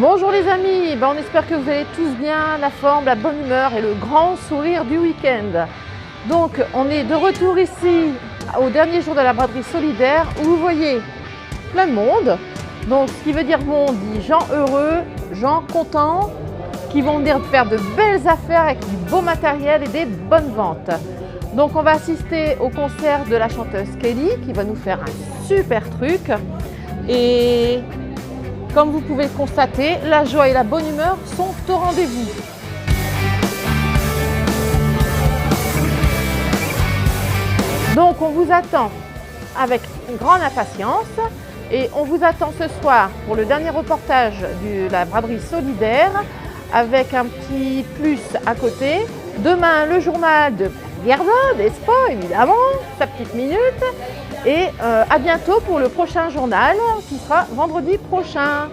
Bonjour les amis, on espère que vous allez tous bien, la forme, la bonne humeur et le grand sourire du week-end. Donc on est de retour ici au dernier jour de la braderie solidaire où vous voyez plein de monde. Donc ce qui veut dire monde dit gens heureux, gens contents, qui vont venir faire de belles affaires avec du beau matériel et des bonnes ventes. Donc on va assister au concert de la chanteuse Kelly qui va nous faire un super truc. Et comme vous pouvez le constater, la joie et la bonne humeur sont au rendez-vous. Donc on vous attend avec une grande impatience et on vous attend ce soir pour le dernier reportage de la braderie solidaire avec un petit plus à côté. Demain, le journal de Gerda, n'est-ce pas, évidemment, sa petite minute. Et à bientôt pour le prochain journal qui sera vendredi prochain.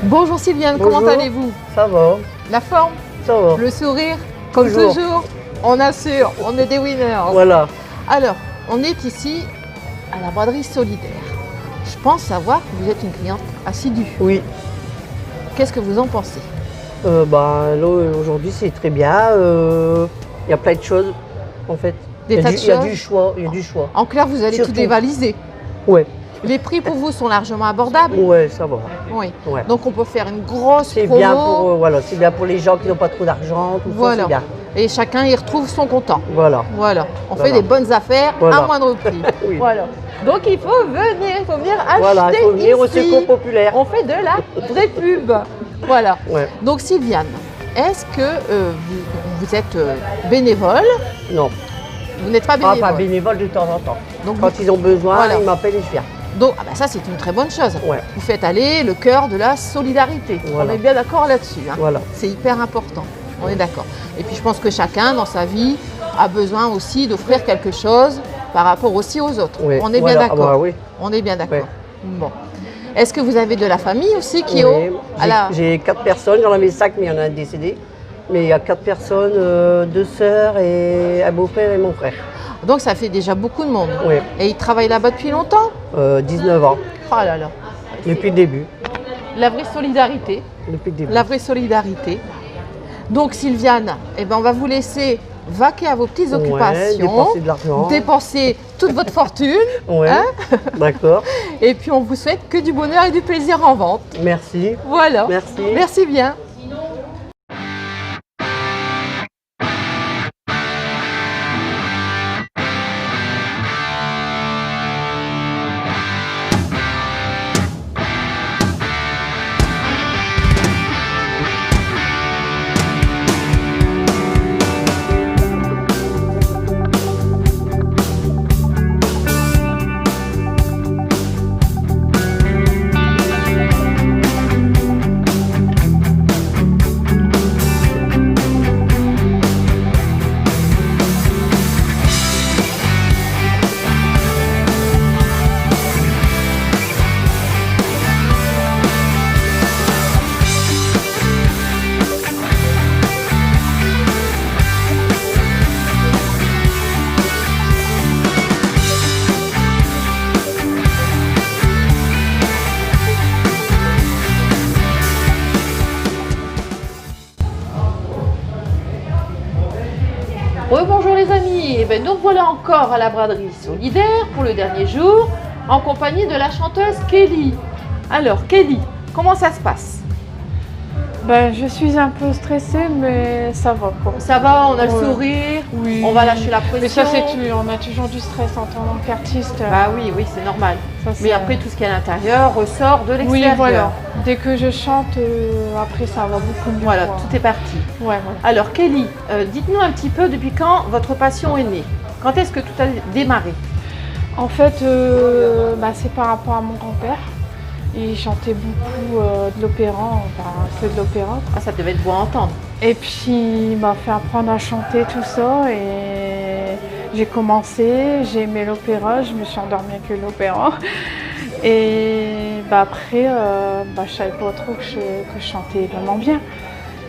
Bonjour Sylviane, bonjour. Comment allez-vous? Ça va. La forme? Ça va. Le sourire? Comme toujours. On assure, on est des winners. Voilà. Alors, on est ici à la braderie solidaire. Je pense savoir que vous êtes une cliente assidue. Oui. Qu'est-ce que vous en pensez? Là, aujourd'hui, c'est très bien. Il y a plein de choses, en fait. Il y a du choix. En clair, vous allez surtout tout dévaliser. Ouais. Les prix pour vous sont largement abordables. Ouais, ça va. Oui. Ouais. Donc on peut faire une grosse promo. C'est bien pour c'est bien pour les gens qui n'ont pas trop d'argent, tout ça, c'est bien. Et chacun y retrouve son comptant. Voilà. On fait des bonnes affaires à moindre prix. Oui. Voilà. Donc il faut venir acheter. Voilà, il faut venir au ici. Secours populaire. On fait de la vraie pub. Voilà. Ouais. Donc Sylviane, est-ce que vous êtes bénévole? Non. Vous n'êtes pas bénévole? Pas bénévole de temps en temps. Donc, quand ils ont besoin, ils m'appellent et je viens. Donc ça c'est une très bonne chose. Ouais. Vous faites aller le cœur de la solidarité. Voilà. On est bien d'accord là-dessus. Hein. Voilà. C'est hyper important. On est d'accord. Et puis je pense que chacun dans sa vie a besoin aussi d'offrir quelque chose par rapport aussi aux autres. Oui. On est bien d'accord. Oui. On est bien d'accord. Ouais. Bon. Est-ce que vous avez de la famille aussi qui J'ai 4 personnes, j'en avais 5 mais il y en a un décédé. Mais il y a 4 personnes, 2 sœurs et un beau-frère et mon frère. Donc ça fait déjà beaucoup de monde. Oui. Et ils travaillent là-bas depuis longtemps? 19 ans. Oh là là. Depuis le début. La vraie solidarité. Depuis le début. La vraie solidarité. Donc Sylviane, on va vous laisser vaquer à vos petites occupations. Dépenser de l'argent. Dépenser toute votre fortune. Ouais. Hein? D'accord. Et puis on vous souhaite que du bonheur et du plaisir en vente. Merci. Voilà. Merci. Merci bien. Bonjour les amis, nous voilà encore à la braderie solidaire pour le dernier jour en compagnie de la chanteuse Kelly. Alors Kelly, comment ça se passe? Ben, je suis un peu stressée, mais ça va quoi. Ça va, on a le Ouais. sourire, Oui. on va lâcher la pression. Mais ça, on a toujours du stress en tant qu'artiste. Bah oui, oui, c'est normal. Ça, Mais c'est- après, tout ce qui est à l'intérieur ressort de Oui, l'extérieur. voilà. Dès que je chante, après ça va beaucoup mieux. Voilà, quoi. tout est parti. Ouais, voilà. Alors Kelly, dites-nous un petit peu depuis quand votre passion est née. Quand est-ce que tout a démarré? En fait, c'est par rapport à mon grand-père. Il chantait beaucoup de l'opéra, que de l'opéra. Ah, ça devait être beau à entendre. Et puis il m'a fait apprendre à chanter tout ça et j'ai commencé, j'ai aimé l'opéra, je me suis endormie avec l'opéra. Et après, je savais pas trop que je chantais vraiment bien.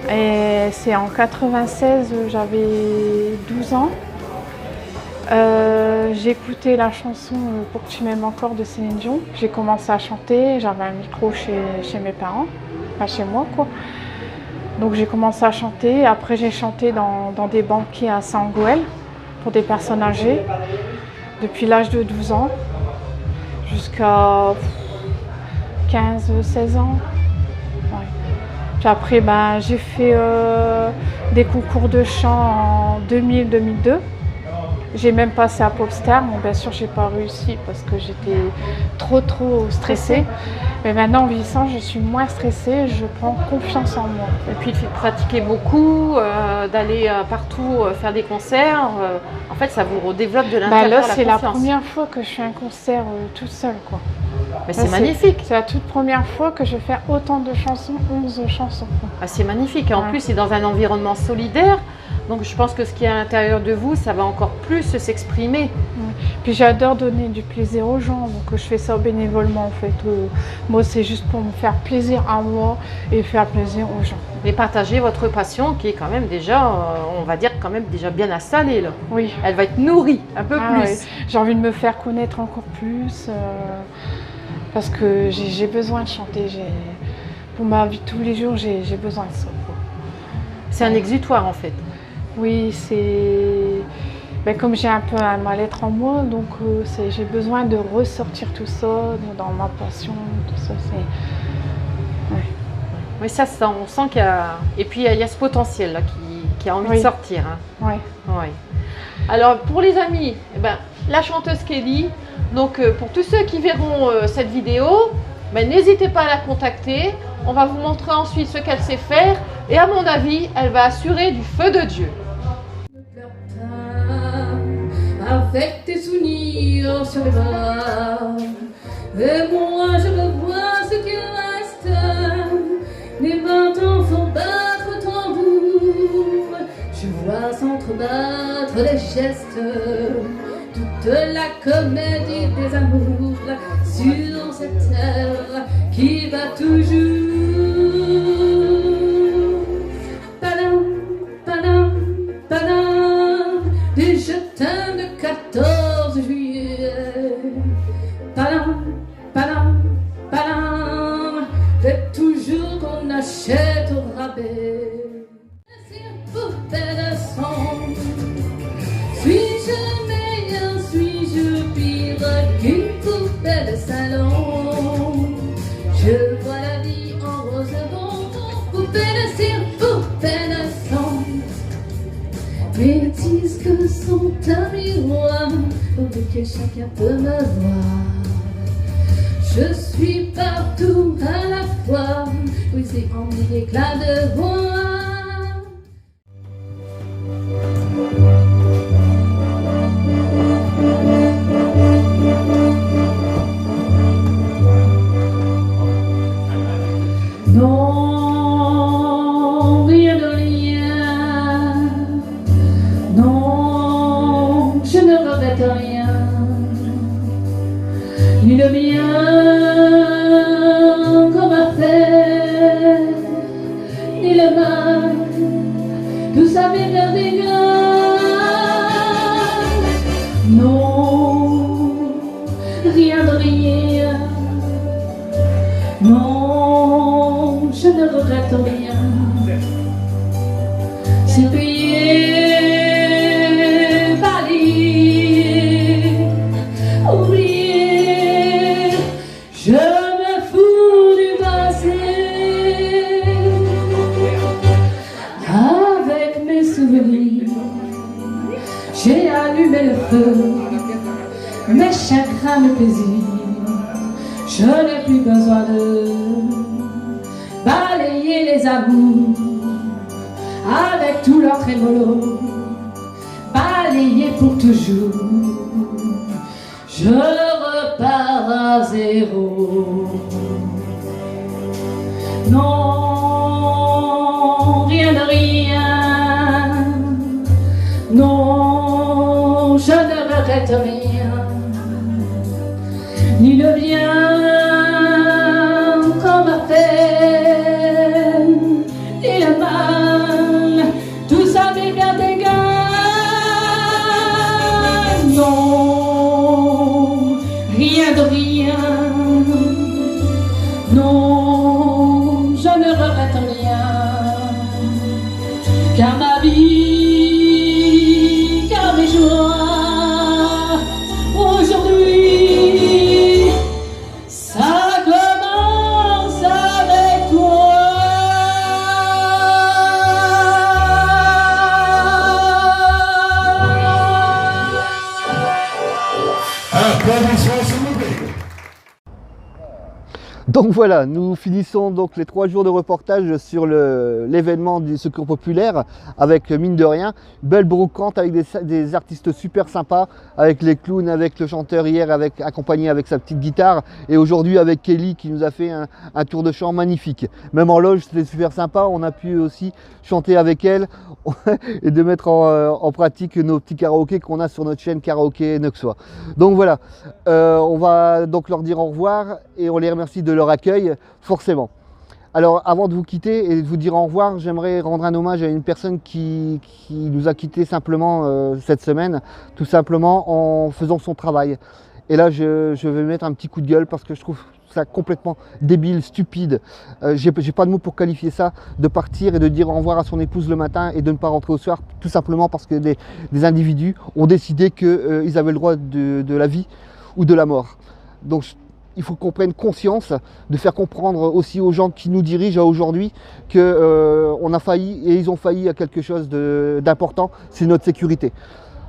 Et c'est en 96, j'avais 12 ans. J'ai écouté la chanson Pour que tu m'aimes encore de Céline Dion. J'ai commencé à chanter, j'avais un micro chez mes parents, enfin chez moi quoi. Donc j'ai commencé à chanter. Après j'ai chanté dans des banquets à Saint-Angouel pour des personnes âgées depuis l'âge de 12 ans jusqu'à 15-16 ans. Ouais. Puis après j'ai fait des concours de chant en 2000-2002. J'ai même passé à Popstar, mais bien sûr j'ai pas réussi parce que j'étais trop stressée. Mais maintenant en vieillissant, je suis moins stressée, je prends confiance en moi. Et puis de pratiquer beaucoup, d'aller partout faire des concerts, en fait ça vous redéveloppe de l'intérieur Là la c'est la confiance. première fois que je fais un concert toute seule quoi. Mais c'est magnifique. C'est la toute première fois que je fais autant de chansons, 11 chansons. Quoi. Ah, c'est magnifique. Et en Ouais. plus c'est dans un environnement solidaire. Donc je pense que ce qui est à l'intérieur de vous, ça va encore plus s'exprimer. Puis j'adore donner du plaisir aux gens, donc je fais ça bénévolement en fait. Moi c'est juste pour me faire plaisir à moi et faire plaisir aux gens. Et partager votre passion qui est quand même déjà, on va dire quand même déjà bien installée là. Oui. Elle va être nourrie un peu plus. Ouais. J'ai envie de me faire connaître encore plus parce que j'ai besoin de chanter. Pour ma vie de tous les jours, j'ai besoin de ça. Quoi. C'est un exutoire en fait. Oui, comme j'ai un peu un mal-être en moi, donc j'ai besoin de ressortir tout ça dans ma passion, tout ça. Ouais. Oui, ça, on sent qu'il y a... Et puis il y a ce potentiel là qui a envie de sortir. Hein. Ouais. Ouais. Alors pour les amis, la chanteuse Kelly, donc pour tous ceux qui verront cette vidéo, n'hésitez pas à la contacter. On va vous montrer ensuite ce qu'elle sait faire et à mon avis, elle va assurer du feu de Dieu. Avec tes souvenirs sur les bras, et moi je revois ce qui reste. Les 20 ans font battre tambour, je vois s'entrebattre les gestes, toute la comédie des amours sur cette terre qui va toujours. Padam, padam, padam, des jetins de 14 juillet. Padam, padam, padam, fait toujours qu'on achète au rabais. C'est poupée de son. Suis-je meilleur, suis-je pire qu'une poupée de salon? Je vois la vie en rose bonbon, poupée de cire, poupée de son. Mes disques sont un miroir, pour que chacun peut me voir. Je suis partout à la fois, brisé en mille éclats de voix. Non, rien de rien. Non, je ne regrette rien. Ni le bien qu'on m'a fait, ni le mal, tout ça m'est merveilleux. Non, rien de rien. Non, je ne regrette rien. C'est prier, balayer, oublier. Je me fous du passé. mes chagrins, mes plaisirs. Je n'ai plus besoin de balayer les amours avec tout leur trémolo, balayer pour toujours. Je repars à zéro. Non, rien de rien. Non, je ne regrette rien. Ni le bien qu'on m'a fait, ni le mal, tout ça m'est bien égal. Non, rien de rien. Non, je ne regrette rien. Car ma vie, car mes joies, aujourd'hui, ça commence avec toi. Applaudissements s'il vous plaît. Donc voilà, nous finissons donc les 3 jours de reportage sur l'événement du Secours Populaire avec, mine de rien, une belle brocante avec des artistes super sympas, avec les clowns, avec le chanteur hier, accompagné avec sa petite guitare, et aujourd'hui avec Kelly qui nous a fait un tour de chant magnifique. Même en loge, c'était super sympa, on a pu aussi chanter avec elle et de mettre en pratique nos petits karaokés qu'on a sur notre chaîne Karaoké Neuxois. Donc voilà, on va donc leur dire au revoir et on les remercie de leur accueil, forcément. Alors avant de vous quitter et de vous dire au revoir, j'aimerais rendre un hommage à une personne qui nous a quittés simplement cette semaine, tout simplement en faisant son travail. Et là je vais mettre un petit coup de gueule parce que je trouve ça complètement débile, stupide. J'ai pas de mots pour qualifier ça, de partir et de dire au revoir à son épouse le matin et de ne pas rentrer au soir, tout simplement parce que des individus ont décidé qu'ils avaient le droit de la vie ou de la mort. Donc il faut qu'on prenne conscience, de faire comprendre aussi aux gens qui nous dirigent aujourd'hui qu'on a failli et ils ont failli à quelque chose d'important, c'est notre sécurité.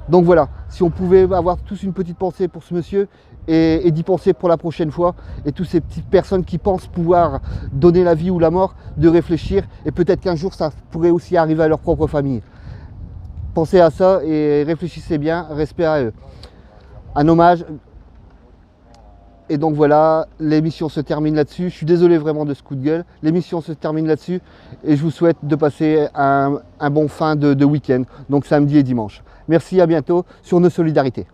Donc voilà, si on pouvait avoir tous une petite pensée pour ce monsieur et d'y penser pour la prochaine fois, et toutes ces petites personnes qui pensent pouvoir donner la vie ou la mort, de réfléchir, et peut-être qu'un jour ça pourrait aussi arriver à leur propre famille. Pensez à ça et réfléchissez bien, respect à eux. Un hommage. Et donc voilà, l'émission se termine là-dessus. Je suis désolé vraiment de ce coup de gueule. L'émission se termine là-dessus et je vous souhaite de passer un bon fin de week-end, donc samedi et dimanche. Merci, à bientôt sur nos solidarités.